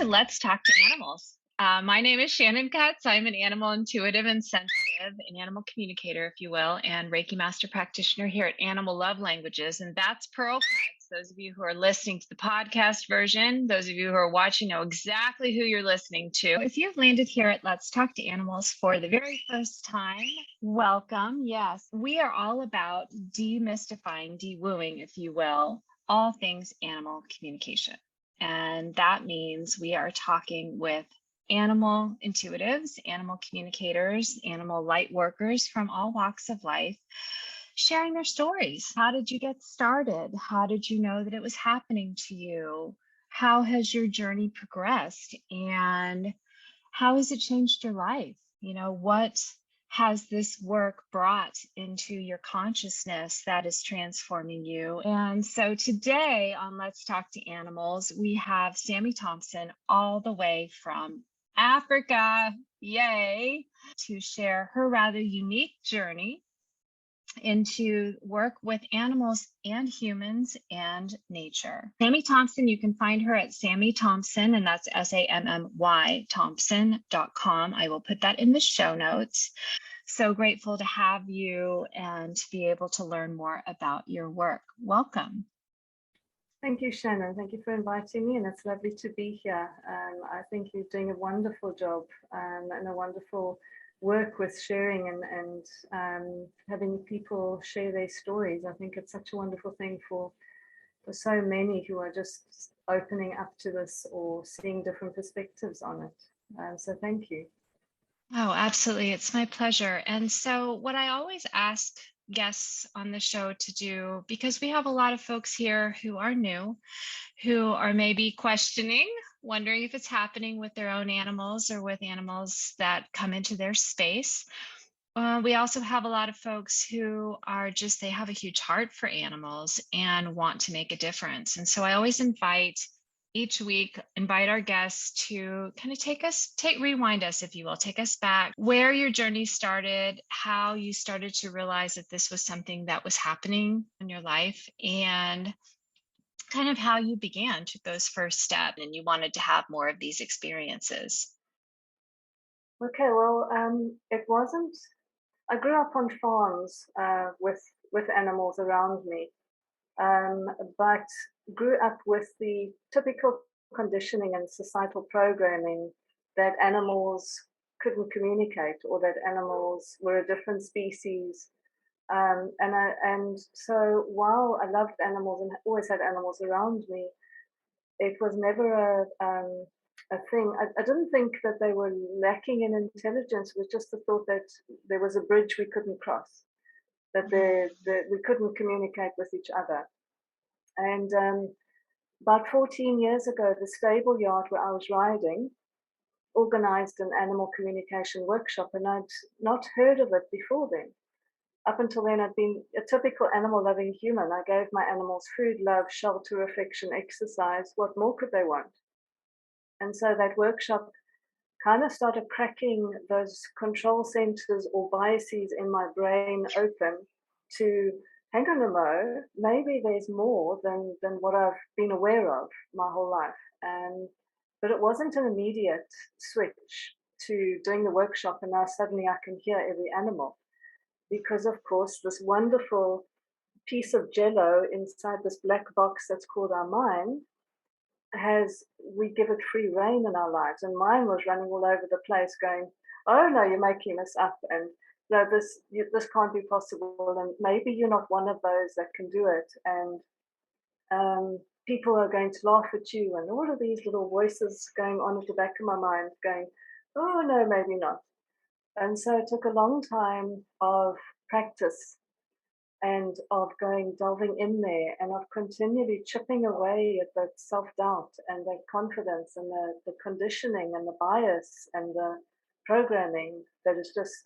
to Let's Talk to Animals. My name is Shannon Katz. I'm an animal intuitive and sensitive, an animal communicator, if you will, and Reiki master practitioner here at Animal Love Languages. And that's Pearl Katz. Those of you who are listening to the podcast version, those of you who are watching know exactly who you're listening to. If you've landed here at Let's Talk to Animals for the very first time, welcome. Yes, we are all about demystifying, de-wooing, if you will, all things animal communication. And that means we are talking with animal intuitives, animal communicators, animal light workers from all walks of life, sharing their stories. How did you get started? How did you know that it was happening to you? How has your journey progressed? And how has it changed your life? You know, what has this work brought into your consciousness that is transforming you? And so today on Let's Talk to Animals, we have Sammy Thompson all the way from Africa, yay, to share her rather unique journey into work with animals and humans and nature. Sammy Thompson, you can find her at Sammy Thompson, and that's SAMMY Thompson.com. I will put that in the show notes. So grateful to have you and to be able to learn more about your work. Welcome. Thank you, Shannon. Thank you for inviting me, and it's lovely to be here. I think you're doing a wonderful job and a wonderful work with sharing and having people share their stories. I think it's such a wonderful thing for so many who are just opening up to this or seeing different perspectives on it. So thank you. Oh, absolutely. It's my pleasure. And so what I always ask guests on the show to do, because we have a lot of folks here who are new, who are maybe questioning, wondering if it's happening with their own animals or with animals that come into their space. We also have a lot of folks who are just, they have a huge heart for animals and want to make a difference. And so I always each week, invite our guests to kind of rewind us, if you will, take us back where your journey started, how you started to realize that this was something that was happening in your life, and kind of how you took those first steps and you wanted to have more of these experiences. Okay, well, it wasn't, I grew up on farms with animals around me, but grew up with the typical conditioning and societal programming that animals couldn't communicate or that animals were a different species. And so while I loved animals and always had animals around me, it was never a thing. I didn't think that they were lacking in intelligence. It was just the thought that there was a bridge we couldn't cross, that we couldn't communicate with each other. And about 14 years ago, the stable yard where I was riding organized an animal communication workshop, and I'd not heard of it before then. Up until then, I'd been a typical animal-loving human. I gave my animals food, love, shelter, affection, exercise. What more could they want? And so that workshop kind of started cracking those control centers or biases in my brain open to, hang on a mo, maybe there's more than what I've been aware of my whole life. But it wasn't an immediate switch to doing the workshop and now suddenly I can hear every animal. Because of course, this wonderful piece of jello inside this black box that's called our mind we give it free rein in our lives. And mine was running all over the place going, oh no, you're making this up. And no, this can't be possible. And maybe you're not one of those that can do it. And people are going to laugh at you. And all of these little voices going on at the back of my mind going, oh no, maybe not. And so it took a long time of practice and of delving in there and of continually chipping away at that self-doubt and that confidence and the conditioning and the bias and the programming that is just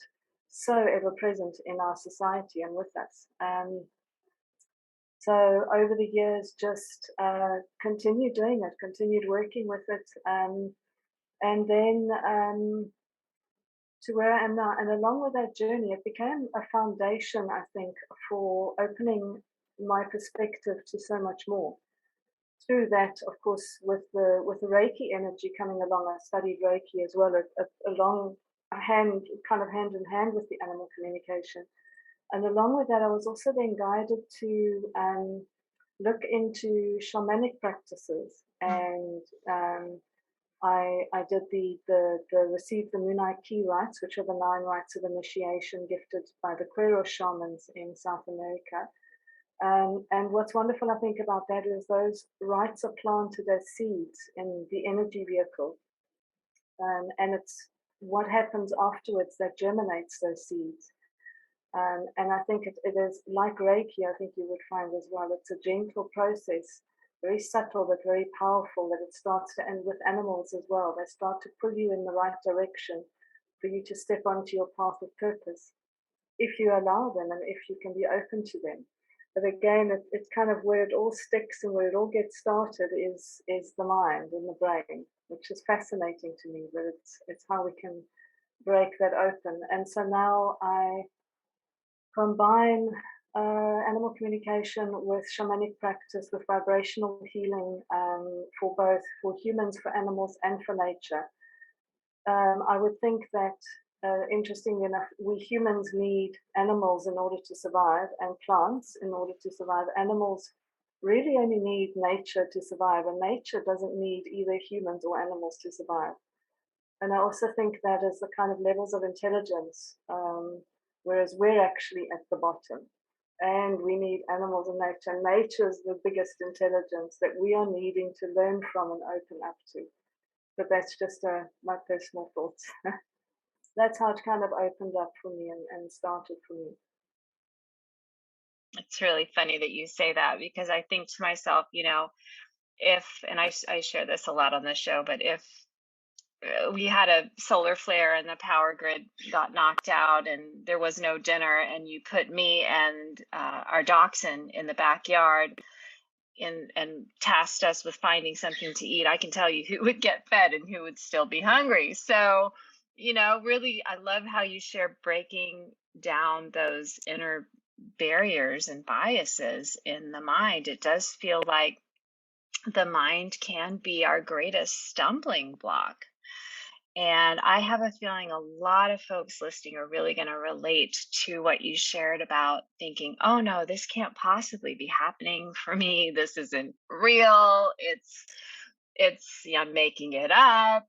so ever present in our society and with us. So over the years, just continued doing it, continued working with it, and then to where I am now. And along with that journey, it became a foundation, I think, for opening my perspective to so much more. through that, of course, with the Reiki energy coming along, I studied Reiki as well, along a hand in hand with the animal communication. And along with that, I was also then guided to look into shamanic practices, and I did the received the Munai key rites, which are the 9 rites of initiation gifted by the Quero shamans in South America. And what's wonderful, I think, about that is those rites are planted as seeds in the energy vehicle, and it's what happens afterwards that germinates those seeds. And I think it is like Reiki, I think you would find as well. It's a gentle process, very subtle but very powerful, that it starts to, and with animals as well, they start to pull you in the right direction for you to step onto your path of purpose, if you allow them and if you can be open to them. But again, it's kind of where it all sticks and where it all gets started is the mind and the brain, which is fascinating to me. But it's how we can break that open. And so now I combine animal communication with shamanic practice, with vibrational healing, for humans, for animals, and for nature. I would think that, interestingly enough, we humans need animals in order to survive, and plants in order to survive. Animals really only need nature to survive, and nature doesn't need either humans or animals to survive. And I also think that is the kind of levels of intelligence, whereas we're actually at the bottom. And we need animals and nature. Nature is the biggest intelligence that we are needing to learn from and open up to. But that's just my personal thoughts. That's how it kind of opened up for me and started for me. It's really funny that you say that, because I think to myself, if, and I share this a lot on the show, but if we had a solar flare and the power grid got knocked out and there was no dinner, and you put me and our dachshund in the backyard and tasked us with finding something to eat, I can tell you who would get fed and who would still be hungry. So, really, I love how you share breaking down those inner barriers and biases in the mind. It does feel like the mind can be our greatest stumbling block. And I have a feeling a lot of folks listening are really going to relate to what you shared about thinking, oh no, this can't possibly be happening for me. This isn't real. I'm making it up,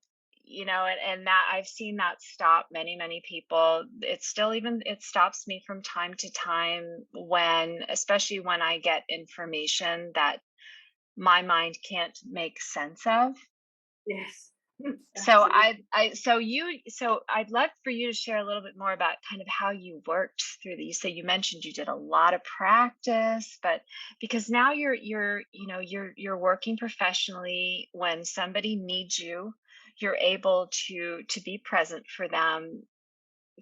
and that I've seen that stop many, many people. It stops me from time to time, especially when I get information that my mind can't make sense of. Yes. So Absolutely. I'd love for you to share a little bit more about kind of how you worked through these. So you mentioned you did a lot of practice, but because now you're working professionally, when somebody needs you, you're able to be present for them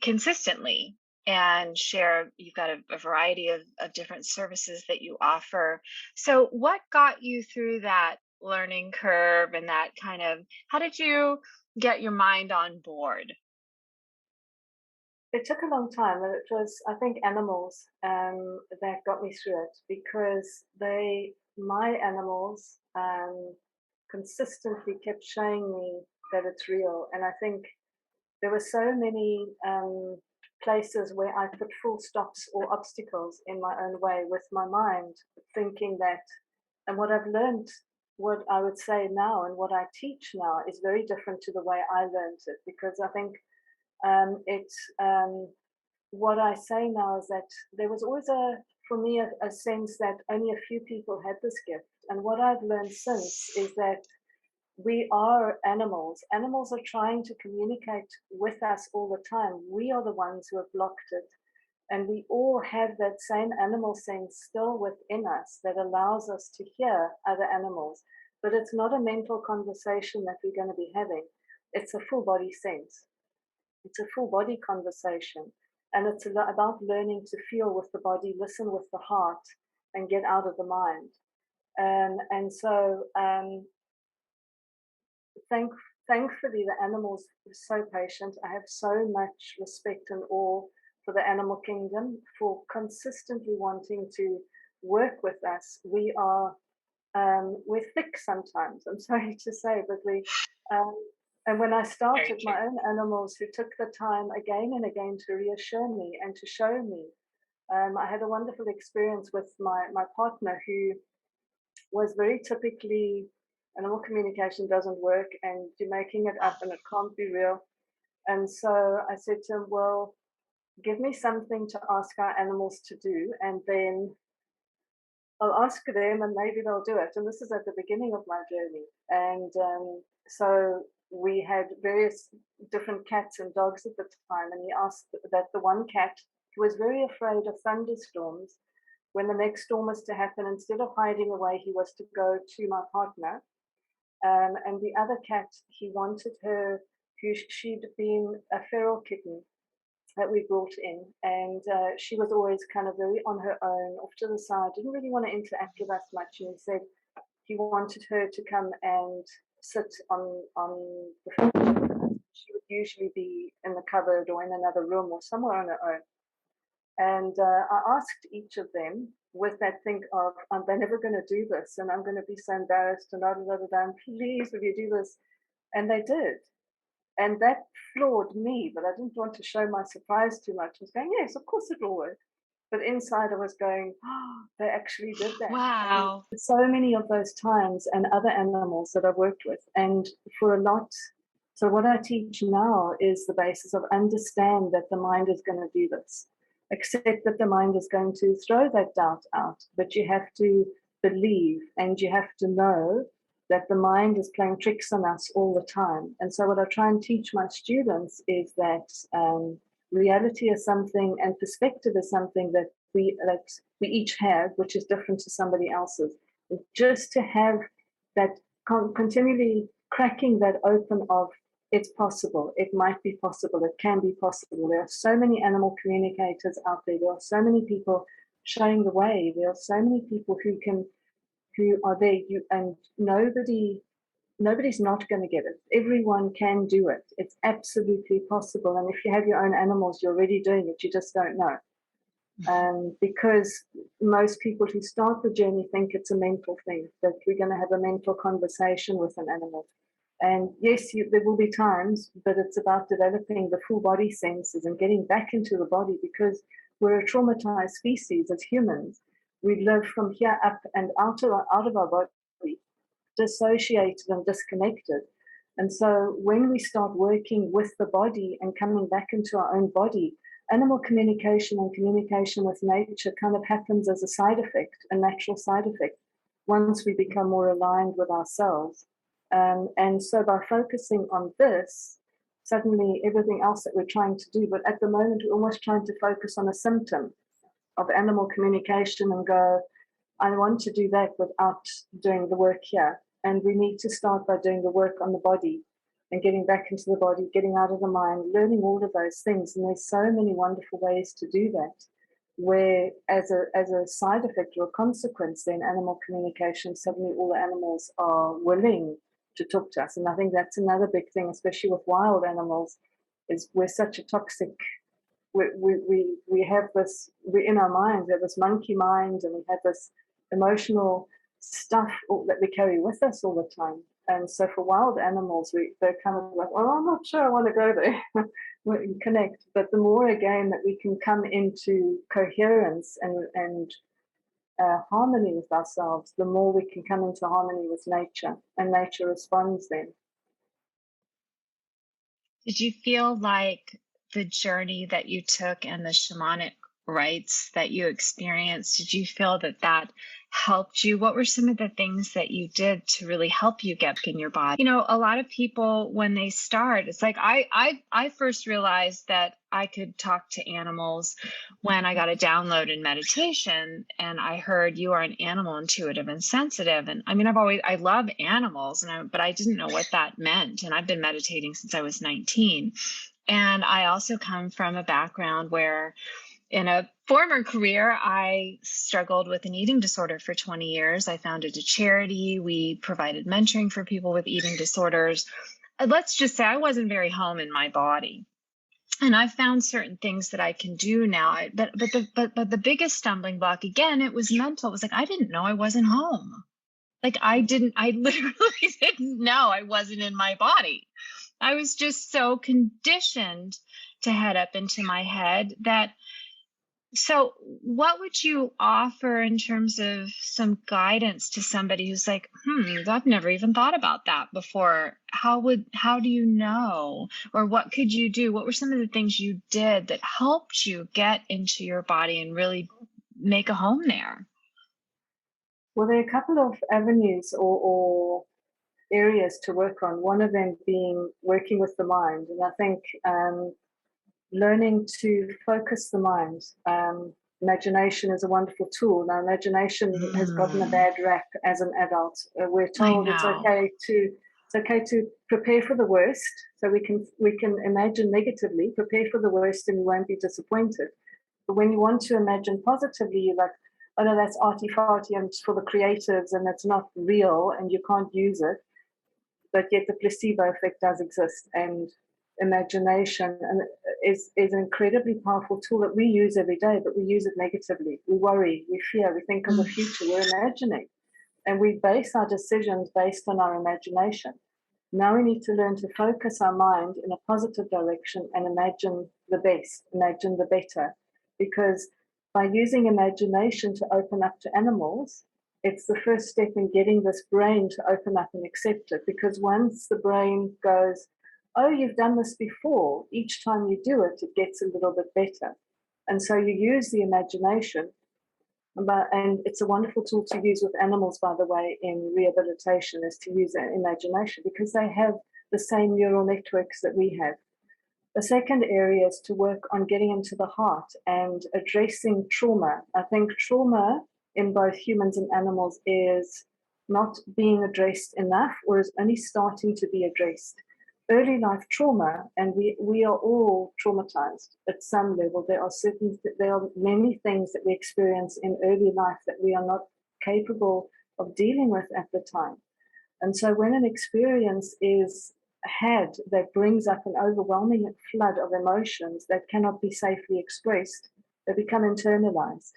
consistently and share. You've got a variety of different services that you offer. So what got you through that learning curve, and that kind of, how did you get your mind on board? It took a long time, and it was, I think, animals that got me through it, because my animals, consistently kept showing me that it's real. And I think there were so many places where I put full stops or obstacles in my own way with my mind, thinking that, and what I've learned, what I would say now and what I teach now is very different to the way I learned it, because I think it's what I say now is that there was always for me, a sense that only a few people had this gift. And what I've learned since is that we are animals. Animals are trying to communicate with us all the time. We are the ones who have blocked it. And we all have that same animal sense still within us that allows us to hear other animals. But it's not a mental conversation that we're going to be having. It's a full body sense. It's a full body conversation. And it's about learning to feel with the body, listen with the heart, and get out of the mind. And so thank, thankfully, the animals are so patient. I have so much respect and awe for the animal kingdom, for consistently wanting to work with us. We are we're thick sometimes. I'm sorry to say, but um, and when I started, Very true. my own animals who took the time again and again to reassure me and to show me. I had a wonderful experience with my partner who was very typically animal communication doesn't work and you're making it up and it can't be real. And so I said to him, well, give me something to ask our animals to do, and then I'll ask them and maybe they'll do it. And this is at the beginning of my journey. And so we had various different cats and dogs at the time. And he asked that the one cat who was very afraid of thunderstorms, when the next storm was to happen, instead of hiding away, he was to go to my partner. And the other cat, he wanted her, who she'd been a feral kitten that we brought in, and she was always kind of very on her own, off to the side, didn't really want to interact with us much. And he said he wanted her to come and sit on the floor. She would usually be in the cupboard or in another room or somewhere on her own. And I asked each of them with that think of, they're never going to do this, and I'm going to be so embarrassed, and please, will you do this? And they did. And that floored me, but I didn't want to show my surprise too much. I was going, yes, of course it will work. But inside I was going, oh, they actually did that. Wow. And so many of those times, and other animals that I've worked with. And for a lot, so what I teach now is the basis of understand that the mind is going to do this. Accept that the mind is going to throw that doubt out, but you have to believe and you have to know that the mind is playing tricks on us all the time. And so what I try and teach my students is that reality is something and perspective is something that we each have, which is different to somebody else's. And just to have that continually cracking that open of it's possible, it might be possible, it can be possible. There are so many animal communicators out there. There are so many people showing the way. There are so many people who are there, and nobody's not going to get it. Everyone can do it. It's absolutely possible. And if you have your own animals, you're already doing it. You just don't know. Because most people who start the journey think it's a mental thing, that we're going to have a mental conversation with an animal. And yes, there will be times, but it's about developing the full body senses and getting back into the body, because we're a traumatized species as humans. We live from here up and out of our body, dissociated and disconnected. And so when we start working with the body and coming back into our own body, animal communication and communication with nature kind of happens as a side effect, a natural side effect, once we become more aligned with ourselves. And so by focusing on this, suddenly everything else that we're trying to do, but at the moment we're almost trying to focus on a symptom of animal communication and go, I want to do that without doing the work here. And we need to start by doing the work on the body and getting back into the body, getting out of the mind, learning all of those things. And there's so many wonderful ways to do that, where as a side effect or a consequence, then animal communication, suddenly all the animals are willing to talk to us. And I think that's another big thing, especially with wild animals, is we're such a toxic, we have this, we're in our minds, we have this monkey mind, and we have this emotional stuff that we carry with us all the time. And so for wild animals, they're kind of like, well, I'm not sure I want to go there. We can connect. But the more, again, that we can come into coherence and harmony with ourselves, the more we can come into harmony with nature, and nature responds then. Did you feel like the journey that you took and the shamanic rites that you experienced, did you feel that that helped you? What were some of the things that you did to really help you get in your body? You know, a lot of people, when they start, it's like I first realized that I could talk to animals when I got a download in meditation, and I heard you are an animal intuitive and sensitive. And I mean, I love animals, but I didn't know what that meant. And I've been meditating since I was 19. And I also come from a background where, in a former career, I struggled with an eating disorder for 20 years. I founded a charity. We provided mentoring for people with eating disorders. Let's just say I wasn't very home in my body. And I've found certain things that I can do now. But the biggest stumbling block, again, it was mental. It was like, I didn't know I wasn't home. Like I literally didn't know I wasn't in my body. I was just so conditioned to head up into my head that. So, what would you offer in terms of some guidance to somebody who's like, I've never even thought about that before. How do you know? Or what could you do? What were some of the things you did that helped you get into your body and really make a home there? Well, there are a couple of avenues or areas to work on. One of them being working with the mind. And I think learning to focus the mind. Imagination is a wonderful tool. Now, imagination has gotten a bad rap as an adult. We're told it's okay to prepare for the worst, so we can imagine negatively, prepare for the worst, and you won't be disappointed. But when you want to imagine positively, you're like, oh no, that's arty farty and it's for the creatives and it's not real and you can't use it. But yet the placebo effect does exist, and imagination is an incredibly powerful tool that we use every day, but we use it negatively. We worry, we fear, we think of the future, we're imagining, and we base our decisions based on our imagination. Now we need to learn to focus our mind in a positive direction and imagine the best, imagine the better, because by using imagination to open up to animals, it's the first step in getting this brain to open up and accept it. Because once the brain goes, oh, you've done this before, each time you do it, it gets a little bit better. And so you use the imagination, and it's a wonderful tool to use with animals, by the way, in rehabilitation, is to use imagination because they have the same neural networks that we have. The second area is to work on getting into the heart and addressing trauma. I think trauma in both humans and animals is not being addressed enough, or is only starting to be addressed. Early life trauma, and we are all traumatized at some level. There are many things that we experience in early life that we are not capable of dealing with at the time. And so when an experience is had that brings up an overwhelming flood of emotions that cannot be safely expressed, they become internalized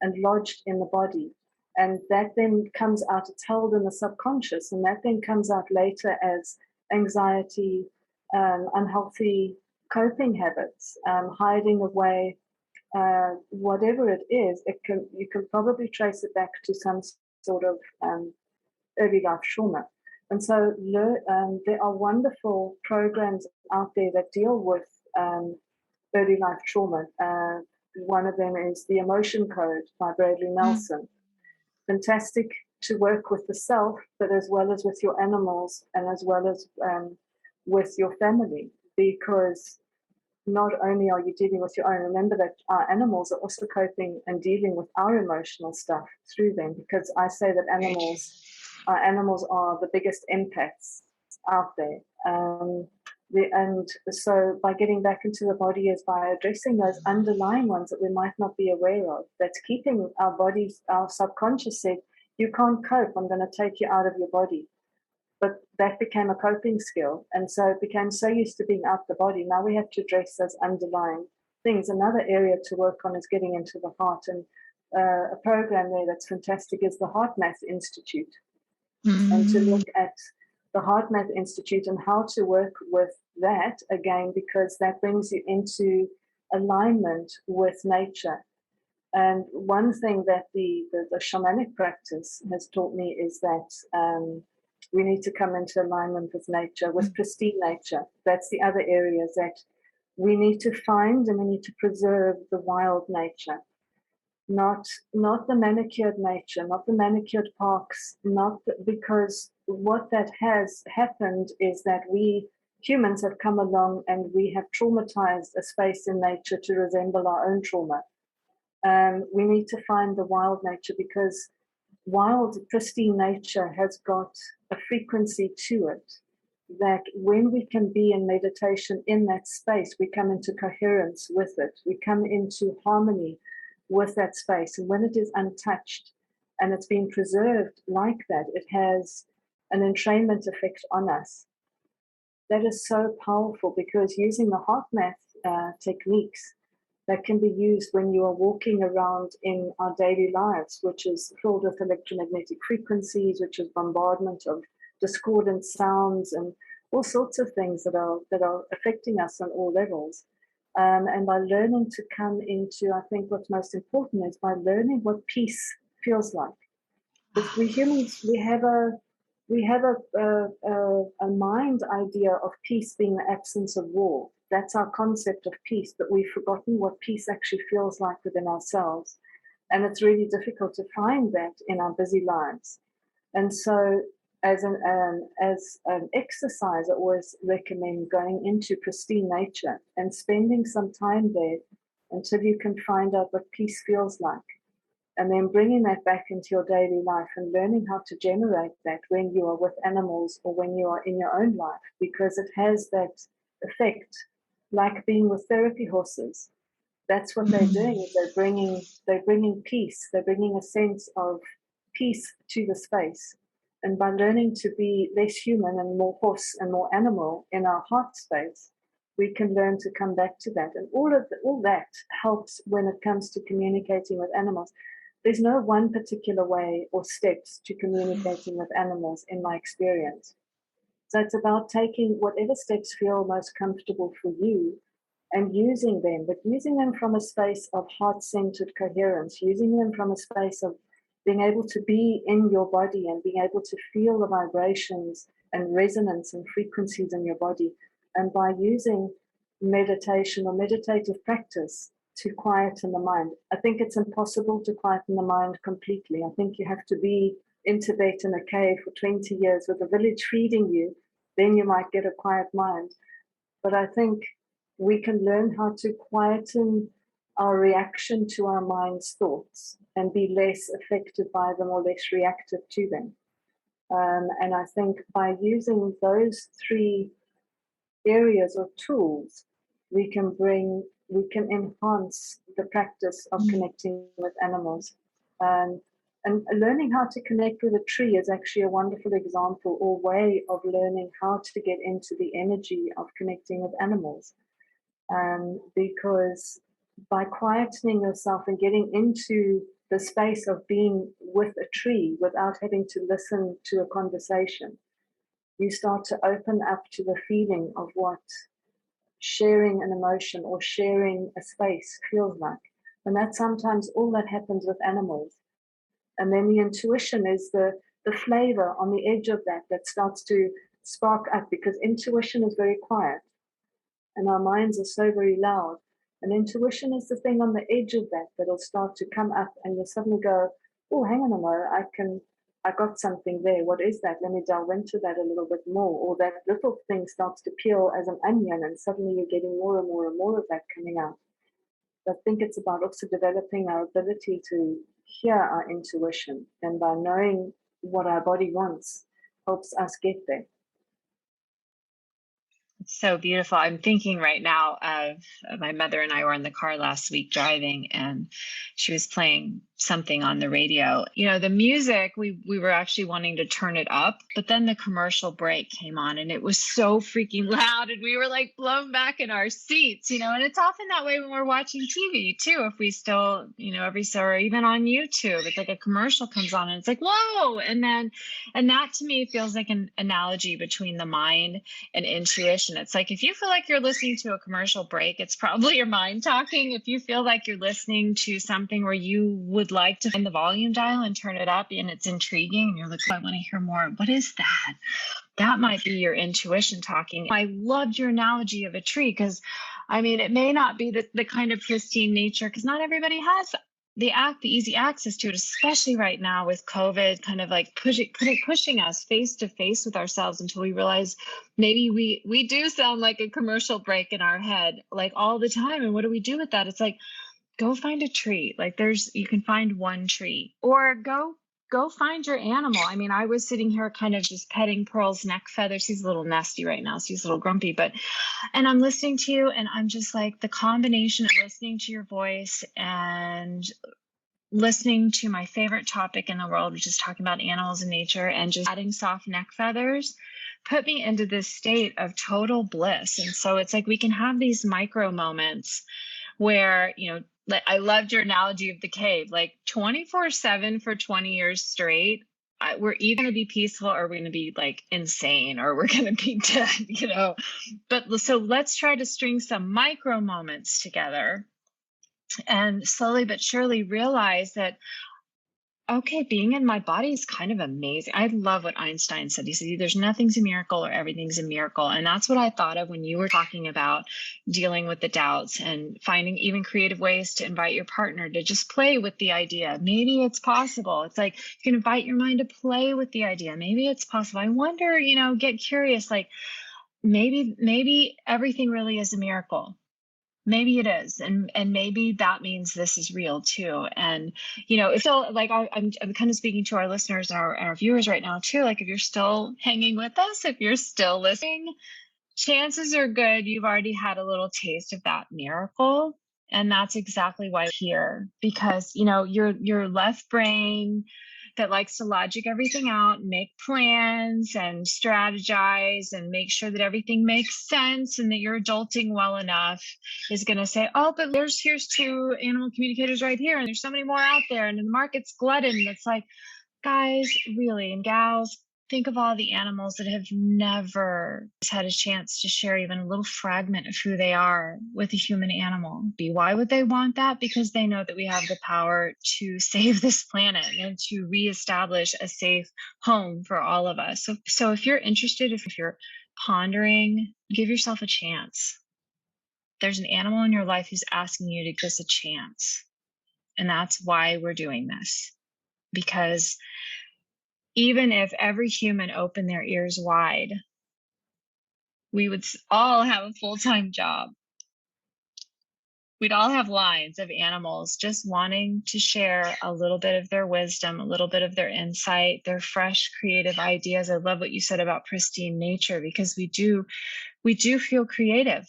and lodged in the body. And that then comes out, it's held in the subconscious, and that then comes out later as anxiety, unhealthy coping habits, hiding away, whatever it is. You can probably trace it back to some sort of early life trauma. And so there are wonderful programs out there that deal with early life trauma. One of them is The Emotion Code by Bradley Nelson. Fantastic to work with the self, but as well as with your animals and as well as with your family, because not only are you dealing with your own, remember that our animals are also coping and dealing with our emotional stuff through them, because I say that our animals are the biggest empaths out there. And so by getting back into the body is by addressing those underlying ones that we might not be aware of, that's keeping our bodies, our subconscious said, you can't cope, I'm going to take you out of your body. But that became a coping skill. And so it became so used to being out the body. Now we have to address those underlying things. Another area to work on is getting into the heart. And a program there that's fantastic is the Heart Math Institute. And to look at the Heart Math Institute and how to work with that again, because that brings you into alignment with nature. And one thing that the shamanic practice has taught me is that we need to come into alignment with nature, with pristine nature. That's the other areas that we need to find, and we need to preserve the wild nature. Not the manicured nature, not the manicured parks, because what that has happened is that we humans have come along and we have traumatized a space in nature to resemble our own trauma. We need to find the wild nature, because wild, pristine nature has got a frequency to it that when we can be in meditation in that space, we come into coherence with it. We come into harmony with that space. And when it is untouched and it's been preserved like that, it has an entrainment effect on us. That is so powerful, because using the heart math techniques, that can be used when you are walking around in our daily lives, which is filled with electromagnetic frequencies, which is bombardment of discordant sounds and all sorts of things that are affecting us on all levels. And by learning to come into, I think what's most important is by learning what peace feels like. Because we humans, we have a mind idea of peace being the absence of war. That's our concept of peace, but we've forgotten what peace actually feels like within ourselves. And it's really difficult to find that in our busy lives. And so as an exercise, I always recommend going into pristine nature and spending some time there until you can find out what peace feels like. And then bringing that back into your daily life and learning how to generate that when you are with animals or when you are in your own life, because it has that effect, like being with therapy horses. That's what they're doing, is they're bringing peace. They're bringing a sense of peace to the space. And by learning to be less human and more horse and more animal in our heart space, we can learn to come back to that. And all that helps when it comes to communicating with animals. There's no one particular way or steps to communicating with animals in my experience. So it's about taking whatever steps feel most comfortable for you and using them, but using them from a space of heart-centered coherence, using them from a space of being able to be in your body and being able to feel the vibrations and resonance and frequencies in your body. And by using meditation or meditative practice to quieten the mind. I think it's impossible to quieten the mind completely. I think you have to be in Tibet in a cave for 20 years with a village feeding you, then you might get a quiet mind. But I think we can learn how to quieten our reaction to our mind's thoughts and be less affected by them or less reactive to them. And I think by using those three areas or tools, we can enhance the practice of connecting with animals. And learning how to connect with a tree is actually a wonderful example or way of learning how to get into the energy of connecting with animals. Because by quietening yourself and getting into the space of being with a tree without having to listen to a conversation, you start to open up to the feeling of what sharing an emotion or sharing a space feels like. And that's sometimes all that happens with animals. And then the intuition is the flavor on the edge of that starts to spark up, because intuition is very quiet and our minds are so very loud. And intuition is the thing on the edge of that'll start to come up, and you'll suddenly go, oh, hang on a moment, I got something there. What is that? Let me delve into that a little bit more. Or that little thing starts to peel as an onion, and suddenly you're getting more and more and more of that coming out. I think it's about also developing our ability to hear our intuition, and by knowing what our body wants helps us get there. It's so beautiful. I'm thinking right now of my mother and I were in the car last week driving, and she was playing something on the radio. You know, the music, we were actually wanting to turn it up, but then the commercial break came on and it was so freaking loud, and we were like blown back in our seats, you know. And it's often that way when we're watching TV too. If we still, you know, or even on YouTube, it's like a commercial comes on and it's like, whoa. And that to me feels like an analogy between the mind and intuition. It's like, if you feel like you're listening to a commercial break, it's probably your mind talking. If you feel like you're listening to something where you would like to find the volume dial and turn it up and it's intriguing and you're like, oh, I want to hear more. What is that? That might be your intuition talking. I loved your analogy of a tree, because I mean, it may not be the kind of pristine nature, because not everybody has the easy access to it, especially right now with COVID kind of like pushing us face to face with ourselves until we realize maybe we do sound like a commercial break in our head like all the time. And what do we do with that? It's like, go find a tree. Like you can find one tree, or go find your animal. I mean, I was sitting here kind of just petting Pearl's neck feathers. She's a little nasty right now, so she's a little grumpy, and I'm listening to you, and I'm just like, the combination of listening to your voice and listening to my favorite topic in the world, which is talking about animals and nature, and just adding soft neck feathers, put me into this state of total bliss. And so it's like we can have these micro moments where, like, I loved your analogy of the cave, like 24/7 for 20 years straight. We're either going to be peaceful or we're going to be like insane or we're going to be dead. But so let's try to string some micro moments together and slowly but surely realize that, okay, being in my body is kind of amazing. I love what Einstein said. He said, there's nothing's a miracle or everything's a miracle. And that's what I thought of when you were talking about dealing with the doubts and finding even creative ways to invite your partner to just play with the idea. Maybe it's possible. It's like you can invite your mind to play with the idea. Maybe it's possible. I wonder, get curious, like maybe everything really is a miracle. Maybe it is, and maybe that means this is real too. And it's still like I'm kind of speaking to our listeners and our viewers right now too. Like, if you're still hanging with us, if you're still listening, chances are good you've already had a little taste of that miracle. And that's exactly why we're here, because your left brain that likes to logic everything out, make plans and strategize and make sure that everything makes sense and that you're adulting well enough, is going to say, oh, but here's two animal communicators right here, and there's so many more out there, and the market's glutted. And it's like, guys, really, and gals, think of all the animals that have never had a chance to share even a little fragment of who they are with a human animal. Why would they want that? Because they know that we have the power to save this planet and to reestablish a safe home for all of us. So if you're interested, if you're pondering, give yourself a chance. There's an animal in your life who's asking you to give us a chance. And that's why we're doing this. Because even if every human opened their ears wide, we would all have a full-time job. We'd all have lines of animals just wanting to share a little bit of their wisdom, a little bit of their insight, their fresh creative ideas. I love what you said about pristine nature, because we do feel creative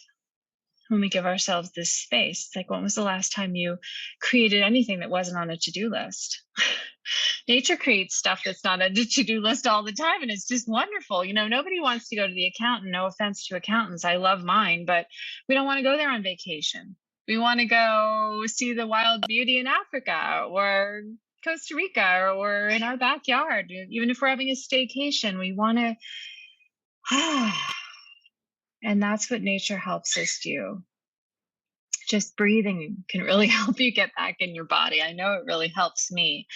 when we give ourselves this space. It's like, when was the last time you created anything that wasn't on a to-do list? Nature creates stuff that's not on a to-do list all the time, and it's just wonderful. Nobody wants to go to the accountant. No offense to accountants, I love mine, but we don't want to go there on vacation. We want to go see the wild beauty in Africa or Costa Rica or in our backyard. Even if we're having a staycation, we want to and that's what nature helps us do. Just breathing can really help you get back in your body. I know it really helps me.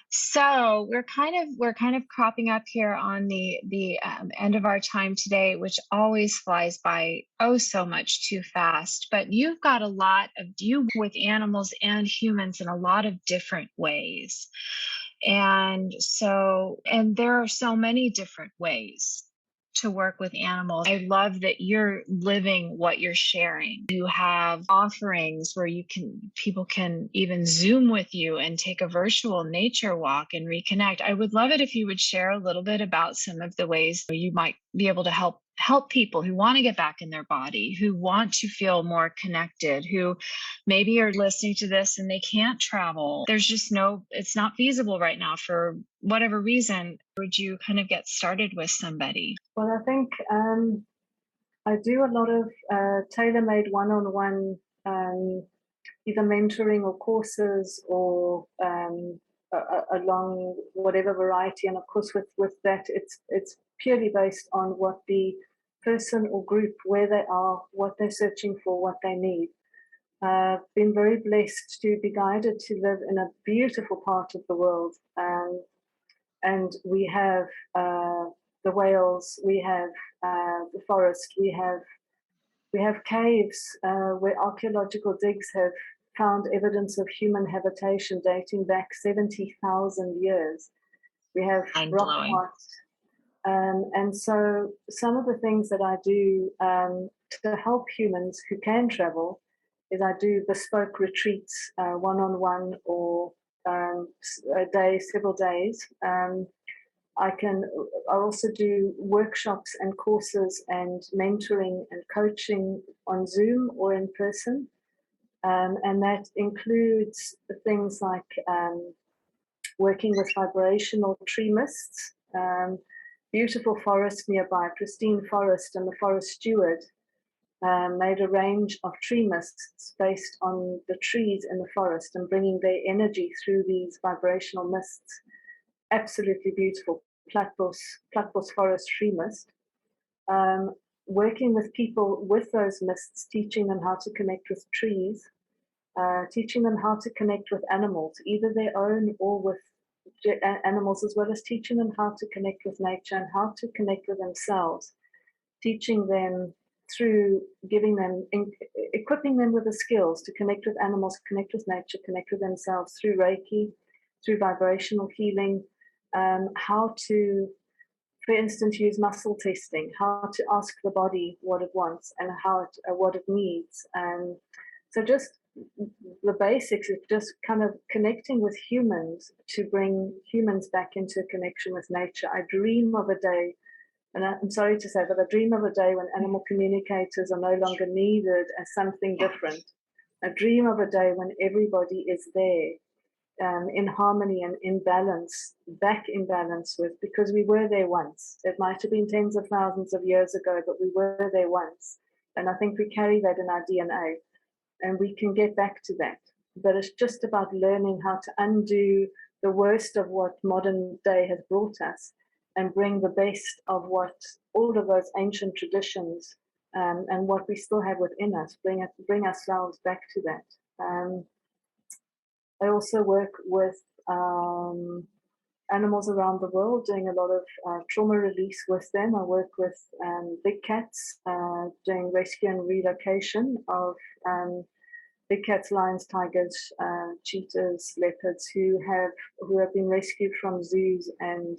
So we're kind of cropping up here on the end of our time today, which always flies by oh so much too fast. But you've got a lot of you with animals and humans in a lot of different ways, and there are so many different ways to work with animals. I love that you're living what you're sharing. You have offerings where people can even Zoom with you and take a virtual nature walk and reconnect. I would love it if you would share a little bit about some of the ways you might be able to help people who want to get back in their body, who want to feel more connected, who maybe are listening to this and they can't travel. It's not feasible right now for whatever reason. Would you kind of get started with somebody? Well, I think I do a lot of tailor-made one-on-one either mentoring or courses or along whatever variety. And of course, with that, it's purely based on what the person or group, where they are, what they're searching for, what they need. Been very blessed to be guided to live in a beautiful part of the world, and we have the whales, we have the forest, we have caves where archaeological digs have found evidence of human habitation dating back 70,000 years. We have rock art. And so some of the things that I do to help humans who can travel is I do bespoke retreats, one-on-one or a day, several days. I also do workshops and courses and mentoring and coaching on Zoom or in person. And that includes things like working with vibrational tree mists, beautiful forest nearby, pristine forest, and the forest steward made a range of tree mists based on the trees in the forest and bringing their energy through these vibrational mists. Absolutely beautiful. Platypus forest tree mist. Working with people with those mists, teaching them how to connect with trees, teaching them how to connect with animals, either their own or with animals, as well as teaching them how to connect with nature and how to connect with themselves, teaching them through giving them, equipping them with the skills to connect with animals, connect with nature, connect with themselves through Reiki, through vibrational healing, how to, for instance, use muscle testing, how to ask the body what it wants and what it needs. So just the basics of just kind of connecting with humans to bring humans back into a connection with nature. I dream of a day, and I'm sorry to say, but I dream of a day when animal communicators are no longer needed as something different. I dream of a day when everybody is there, in harmony and in balance, back in balance with, because we were there once. It might have been tens of thousands of years ago, but we were there once. And I think we carry that in our DNA, and we can get back to that. But it's just about learning how to undo the worst of what modern day has brought us and bring the best of what all of those ancient traditions, and what we still have within us, bring ourselves back to that. I also work with animals around the world, doing a lot of trauma release with them. I work with big cats, doing rescue and relocation of big cats, lions, tigers, cheetahs, leopards who have been rescued from zoos and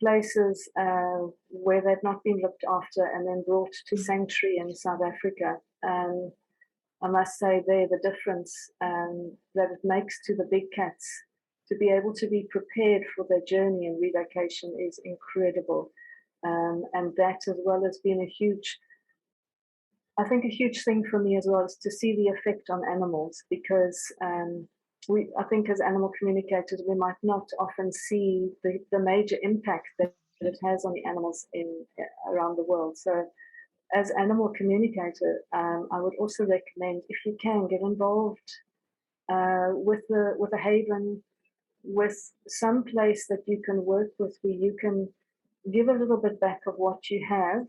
places where they've not been looked after and then brought to sanctuary in South Africa. I must say there, the difference that it makes to the big cats to be able to be prepared for their journey and relocation is incredible. And that, as well as being I think a huge thing for me as well is to see the effect on animals, because I think as animal communicators, we might not often see the major impact that it has on the animals around the world. So as animal communicator, I would also recommend, if you can, get involved with a haven, with some place that you can work with, where you can give a little bit back of what you have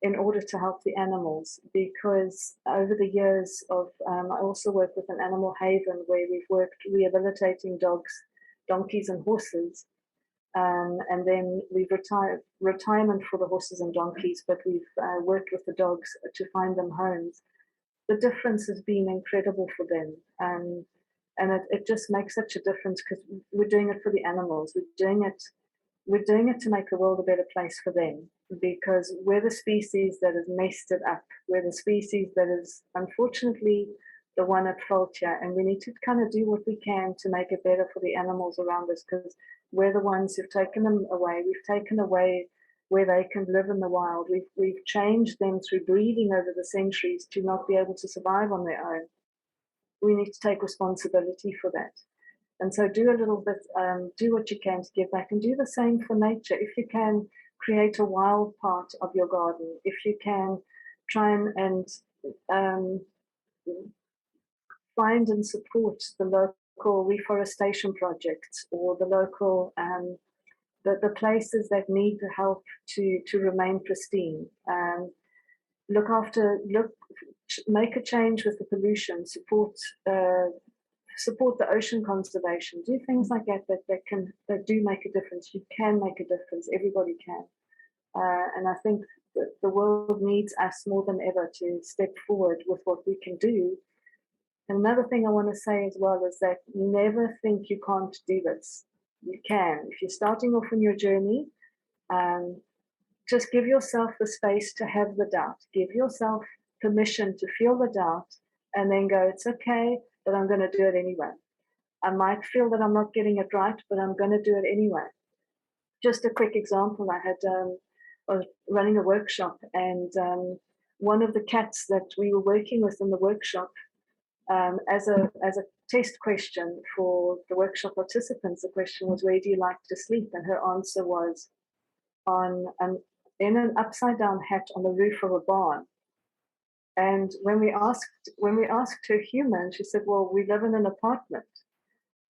in order to help the animals. Because over the years I also work with an animal haven where we've worked rehabilitating dogs, donkeys, and horses. And then we've retirement for the horses and donkeys, but we've worked with the dogs to find them homes. The difference has been incredible for them. And it just makes such a difference, because we're doing it for the animals. We're doing it to make the world a better place for them, because we're the species that has messed it up. We're the species that is unfortunately the one at fault here, and we need to kind of do what we can to make it better for the animals around us, because we're the ones who've taken them away. We've taken away where they can live in the wild. We've changed them through breeding over the centuries to not be able to survive on their own. We need to take responsibility for that. And so do a little bit, do what you can to give back, and do the same for nature. If you can, create a wild part of your garden. If you can, try and find and support the local reforestation projects, or the local the places that need the help to remain pristine. Make a change with the pollution, support the ocean conservation, do things like that do make a difference. You can make a difference, everybody can. And I think that the world needs us more than ever to step forward with what we can do. And another thing I want to say as well is that never think you can't do this. You can. If you're starting off on your journey, just give yourself the space to have the doubt. Give yourself permission to feel the doubt, and then go, it's okay, but I'm going to do it anyway. I might feel that I'm not getting it right, but I'm going to do it anyway. Just a quick example, I was running a workshop, and one of the cats that we were working with in the workshop, as a test question for the workshop participants, the question was, where do you like to sleep? And her answer was in an upside down hat on the roof of a barn. And when we asked her human, she said, "Well, we live in an apartment."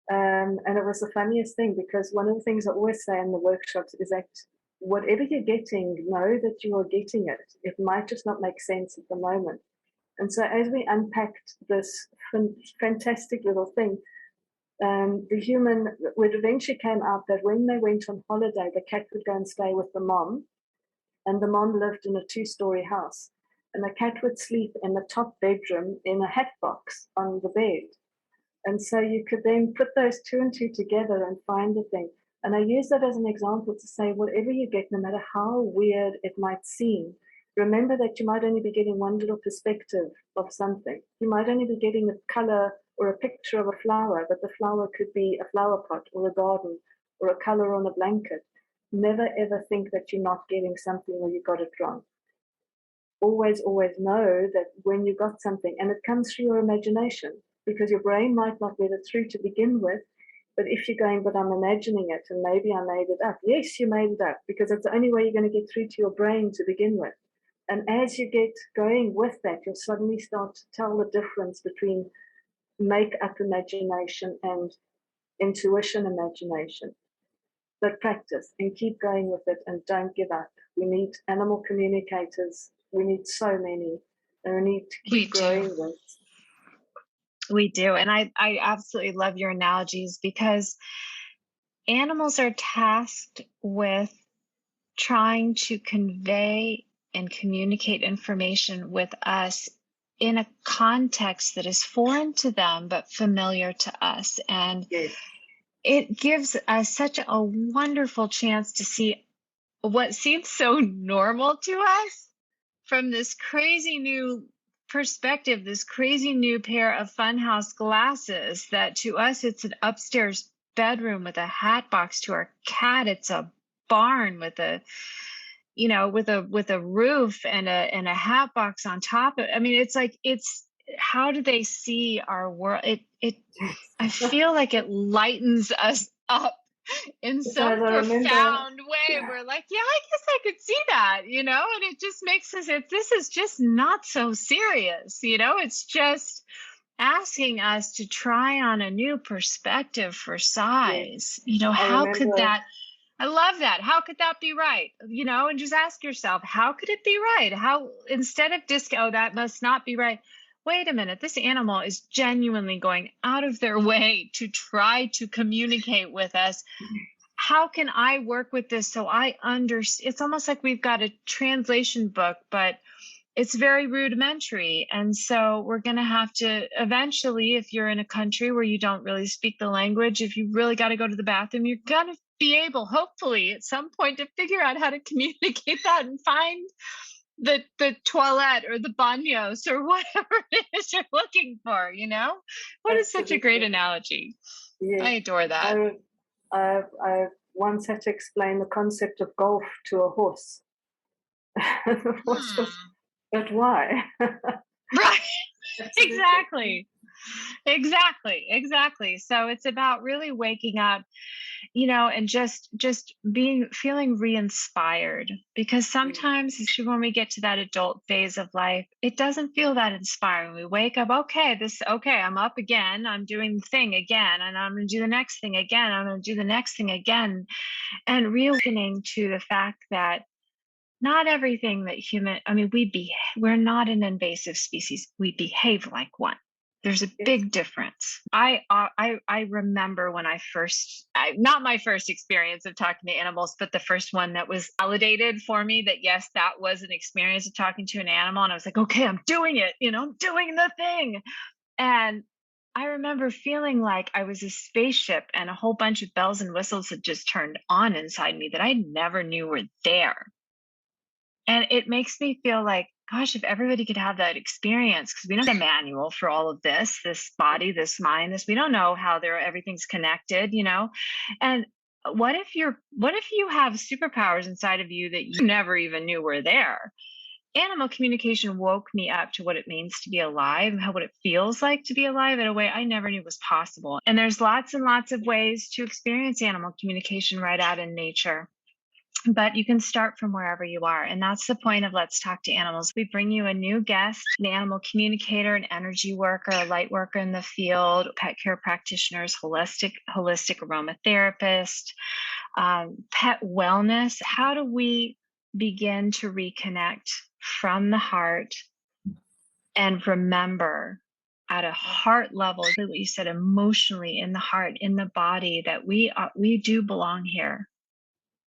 And it was the funniest thing, because one of the things I always say in the workshops is that whatever you're getting, know that you are getting it. It might just not make sense at the moment. And so as we unpacked this fantastic little thing, the human would eventually came out that when they went on holiday, the cat would go and stay with the mom, and the mom lived in a 2-story house. And the cat would sleep in the top bedroom in a hat box on the bed. And so you could then put those 2 and 2 together and find the thing. And I use that as an example to say, whatever you get, no matter how weird it might seem, remember that you might only be getting one little perspective of something. You might only be getting a color or a picture of a flower, but the flower could be a flower pot or a garden or a color on a blanket. Never ever think that you're not getting something or you got it wrong. Always, always know that when you got something, and it comes through your imagination, because your brain might not let it through to begin with. But if you're going, but I'm imagining it and maybe I made it up. Yes, you made it up, because it's the only way you're going to get through to your brain to begin with. And as you get going with that, you'll suddenly start to tell the difference between make up imagination and intuition imagination. But practice and keep going with it and don't give up. We need animal communicators. We need so many, and we need to We keep do. growing this. We do. And I absolutely love your analogies, because animals are tasked with trying to convey and communicate information with us in a context that is foreign to them but familiar to us. And Yes. it gives us such a wonderful chance to see what seems so normal to us from this crazy new perspective, this crazy new pair of funhouse glasses, that to us it's an upstairs bedroom with a hat box. To our cat, it's a barn with a, with a roof and a hat box on top of it. I mean, it's like, it's, how do they see our world? I feel like it lightens us up in some profound way. We're like, yeah, I guess I could see that, and it just makes us, this is just not so serious, it's just asking us to try on a new perspective for size. How could that, I love that. How could that be right? And just ask yourself, how could it be right? How, instead of oh, that must not be right. Wait a minute, this animal is genuinely going out of their way to try to communicate with us. How can I work with this so I understand? It's almost like we've got a translation book, but it's very rudimentary. And so we're going to have to eventually, if you're in a country where you don't really speak the language, if you really got to go to the bathroom, you're going to be able, hopefully, at some point, to figure out how to communicate that and find the toilet or the baños or whatever it is you're looking for, What is such a great analogy. Yes. I adore that. I once had to explain the concept of golf to a horse. But why? Right. Exactly. So it's about really waking up, and just feeling re-inspired, because sometimes when we get to that adult phase of life, it doesn't feel that inspiring. We wake up, okay, I'm up again, I'm doing the thing again, and I'm going to do the next thing again, I'm going to do the next thing again, and reawakening to the fact that not everything that we're not an invasive species. We behave like one. There's a big difference. I remember when not my first experience of talking to animals, but the first one that was validated for me that yes, that was an experience of talking to an animal. And I was like, okay, I'm doing it, I'm doing the thing. And I remember feeling like I was a spaceship and a whole bunch of bells and whistles had just turned on inside me that I never knew were there. And it makes me feel like, gosh, if everybody could have that experience, because we don't have a manual for all of this body, this mind, we don't know how everything's connected, And what if you have superpowers inside of you that you never even knew were there? Animal communication woke me up to what it means to be alive and what it feels like to be alive in a way I never knew was possible. And there's lots and lots of ways to experience animal communication right out in nature. But you can start from wherever you are. And that's the point of Let's Talk to Animals. We bring you a new guest, an animal communicator, an energy worker, a light worker in the field, pet care practitioners, holistic aromatherapist, pet wellness. How do we begin to reconnect from the heart and remember at a heart level, what you said, emotionally, in the heart, in the body, that we do belong here.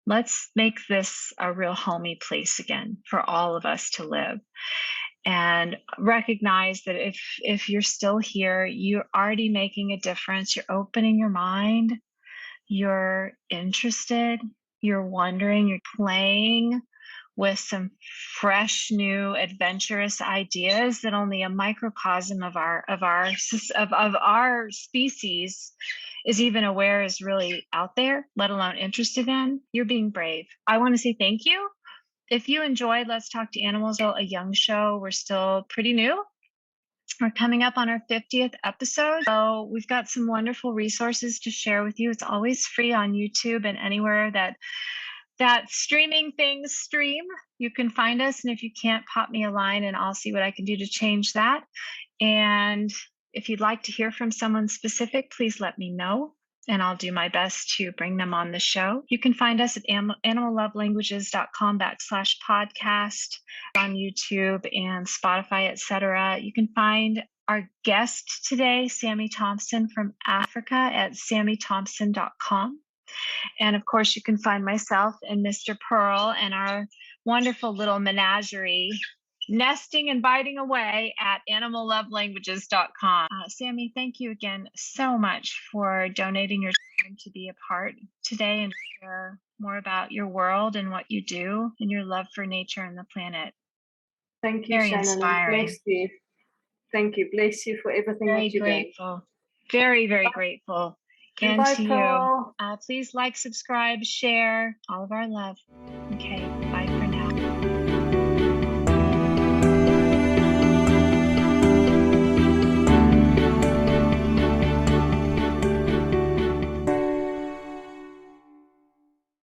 Let's make this a real homey place again for all of us to live. And recognize that if you're still here, you're already making a difference. You're opening your mind, you're interested, you're wondering, you're playing with some fresh, new, adventurous ideas that only a microcosm of our species is even aware is really out there, let alone interested in. You're being brave. I want to say thank you. If you enjoyed Let's Talk to Animals, a young show, we're still pretty new. We're coming up on our 50th episode. So we've got some wonderful resources to share with you. It's always free on YouTube and anywhere that streaming things stream. You can find us. And if you can't, pop me a line and I'll see what I can do to change that. And if you'd like to hear from someone specific, please let me know, and I'll do my best to bring them on the show. You can find us at animallovelanguages.com/podcast, on YouTube and Spotify, etc. You can find our guest today, Sammy Thompson from Africa, at sammythompson.com. And of course, you can find myself and Mr. Pearl and our wonderful little menagerie nesting and biting away at animallovelanguages.com. Sammy, thank you again so much for donating your time to be a part today and share more about your world and what you do and your love for nature and the planet. Thank you, Very Shannon. inspiring. Bless you. Thank you. Bless you for everything Very that you do. grateful. Very, very grateful. And Bye, to Pearl. you. Please like, subscribe, share. All of our love. Okay.